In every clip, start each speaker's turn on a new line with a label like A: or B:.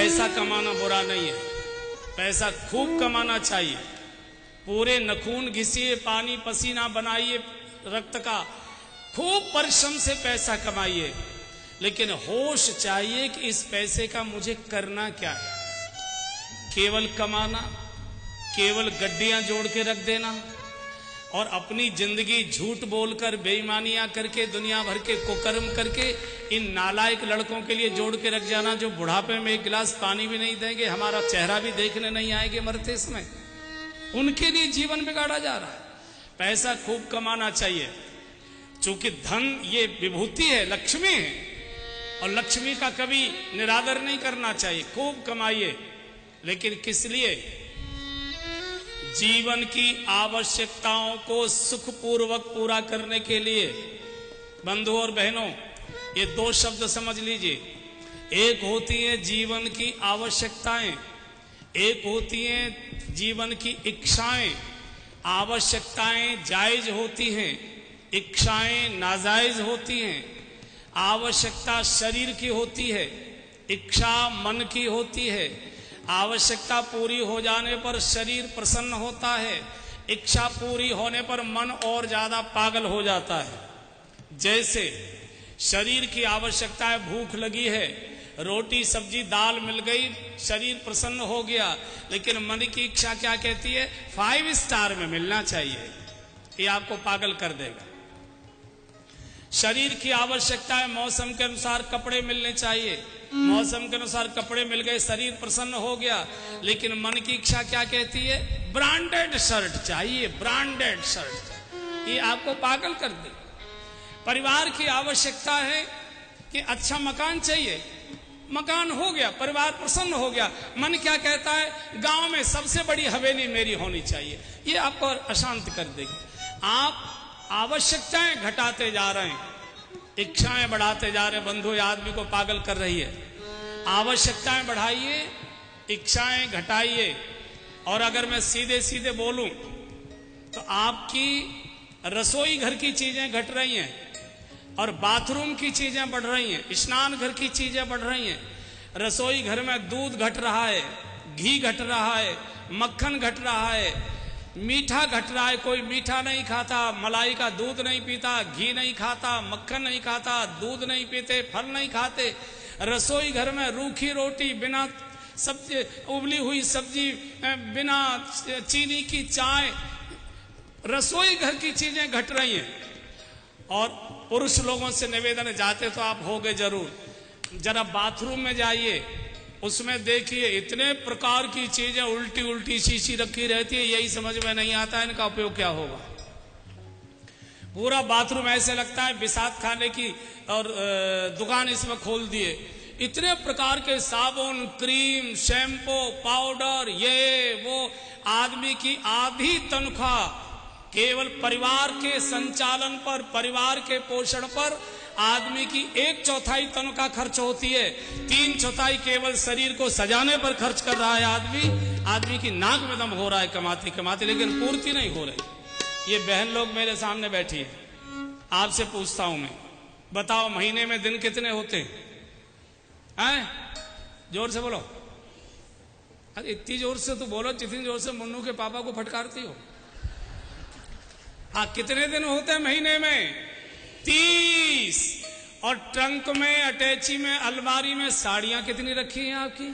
A: पैसा कमाना बुरा नहीं है, पैसा खूब कमाना चाहिए। पूरे नखून घिसिए, पानी पसीना बनाइए रक्त का, खूब परिश्रम से पैसा कमाइए, लेकिन होश चाहिए कि इस पैसे का मुझे करना क्या है। केवल कमाना, केवल गड्डियां जोड़ के रख देना और अपनी जिंदगी झूठ बोलकर बेईमानियां करके दुनिया भर के कुकर्म करके इन नालायक लड़कों के लिए जोड़ के रख जाना जो बुढ़ापे में एक गिलास पानी भी नहीं देंगे, हमारा चेहरा भी देखने नहीं आएंगे मरते समय, उनके लिए जीवन बिगाड़ा जा रहा है। पैसा खूब कमाना चाहिए, चूंकि धन ये विभूति है, लक्ष्मी है, और लक्ष्मी का कभी निरादर नहीं करना चाहिए। खूब कमाइए, लेकिन किस लिए? जीवन की आवश्यकताओं को सुखपूर्वक पूरा करने के लिए। बंधुओं और बहनों, ये दो शब्द समझ लीजिए। एक होती है जीवन की आवश्यकताएं, एक होती हैं जीवन की इच्छाएं। आवश्यकताएं जायज होती हैं, इच्छाएं नाजायज होती हैं। आवश्यकता शरीर की होती है, इच्छा मन की होती है। आवश्यकता पूरी हो जाने पर शरीर प्रसन्न होता है, इच्छा पूरी होने पर मन और ज्यादा पागल हो जाता है। जैसे शरीर की आवश्यकता है, भूख लगी है, रोटी सब्जी दाल मिल गई, शरीर प्रसन्न हो गया, लेकिन मन की इच्छा क्या कहती है? 5 स्टार में मिलना चाहिए। ये आपको पागल कर देगा। शरीर की आवश्यकता है, मौसम के अनुसार कपड़े मिलने चाहिए, मौसम के अनुसार कपड़े मिल गए, शरीर प्रसन्न हो गया, लेकिन मन की इच्छा क्या कहती है? ब्रांडेड शर्ट चाहिए, ब्रांडेड शर्ट चाहिए। ये आपको पागल कर दे। परिवार की आवश्यकता है कि अच्छा मकान चाहिए, मकान हो गया, परिवार प्रसन्न हो गया, मन क्या कहता है? गांव में सबसे बड़ी हवेली मेरी होनी चाहिए। ये आपको अशांत कर देगी। आप आवश्यकताएं घटाते जा रहे हैं, इच्छाएं बढ़ाते जा रहे हैं। बंधु, आदमी को पागल कर रही है। आवश्यकताएं बढ़ाइए, इच्छाएं घटाइए। और अगर मैं सीधे सीधे बोलूं तो आपकी रसोई घर की चीजें घट रही हैं और बाथरूम की चीजें बढ़ रही हैं, स्नान घर की चीजें बढ़ रही हैं। रसोई घर में दूध घट रहा है, घी घट रहा है, मक्खन घट रहा है, मीठा घट रहा है। कोई मीठा नहीं खाता, मलाई का दूध नहीं पीता, घी नहीं खाता, मक्खन नहीं खाता, दूध नहीं पीते, फल नहीं खाते। रसोई घर में रूखी रोटी, बिना सब्जी, उबली हुई सब्जी, बिना चीनी की चाय, रसोई घर की चीजें घट रही हैं। और पुरुष लोगों से निवेदन, जाते तो आप होगे जरूर, जरा बाथरूम में जाइए, उसमें देखिए इतने प्रकार की चीजें उल्टी उल्टी शीशी रखी रहती है, यही समझ में नहीं आता है इनका उपयोग क्या होगा। पूरा बाथरूम ऐसे लगता है बिसात खाने की और दुकान इसमें खोल दिए। इतने प्रकार के साबुन, क्रीम, शैम्पू, पाउडर, ये वो। आदमी की आधी तनख्वाह केवल परिवार के संचालन पर, परिवार के पोषण पर आदमी की 1/4 तनख्वाह खर्च होती है। 3/4 केवल शरीर को सजाने पर खर्च कर रहा है आदमी की नाक में दम हो रहा है कमाते कमाते, लेकिन पूर्ति नहीं हो रही। ये बहन लोग मेरे सामने बैठी है, आपसे पूछता हूं मैं, बताओ महीने में दिन कितने होते हैं? जोर से बोलो। अरे इतनी जोर से तो बोलो जितनी जोर से मुन्नू के पापा को फटकारती हो। हाँ, कितने दिन होते हैं महीने में? 30। और ट्रंक में, अटैची में, अलमारी में साड़ियां कितनी रखी हैं आपकी?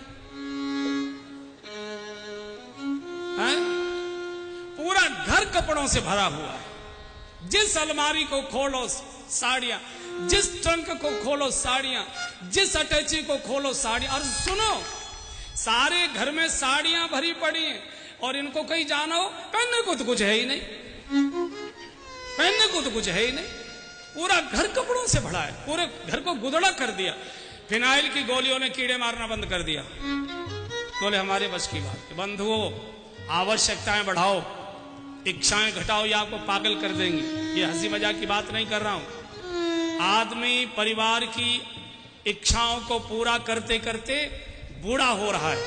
A: हैं? पूरा घर कपड़ों से भरा हुआ है। जिस अलमारी को खोलो साड़ियां, जिस ट्रंक को खोलो साड़ियां, जिस अटैची को खोलो साड़ियां। और सुनो, सारे घर में साड़ियां भरी पड़ी हैं और इनको कहीं जानो, पहनने को तो कुछ है ही नहीं, पहनने को तो कुछ है ही नहीं। पूरा घर कपड़ों से भरा है, पूरे घर को गुदड़ा कर दिया। फिनाइल की गोलियों ने कीड़े मारना बंद कर दिया। बोले हमारे बस की बात है। बंधुओं, आवश्यकताएं बढ़ाओ, इच्छाएं घटाओ, ये आपको पागल कर देंगी। ये हंसी मजाक की बात नहीं कर रहा हूं। आदमी परिवार की इच्छाओं को पूरा करते करते बूढ़ा हो रहा है।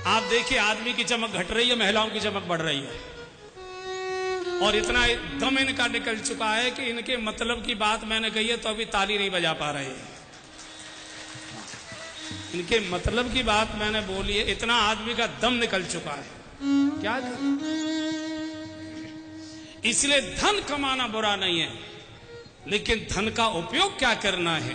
A: आप देखिए, आदमी की चमक घट रही है, महिलाओं की चमक बढ़ रही है। और इतना दम इनका निकल चुका है कि इनके मतलब की बात मैंने कही है तो अभी ताली नहीं बजा पा रहे हैं। इनके मतलब की बात मैंने बोली है, इतना आदमी का दम निकल चुका है, क्या करें। इसलिए धन कमाना बुरा नहीं है, लेकिन धन का उपयोग क्या करना है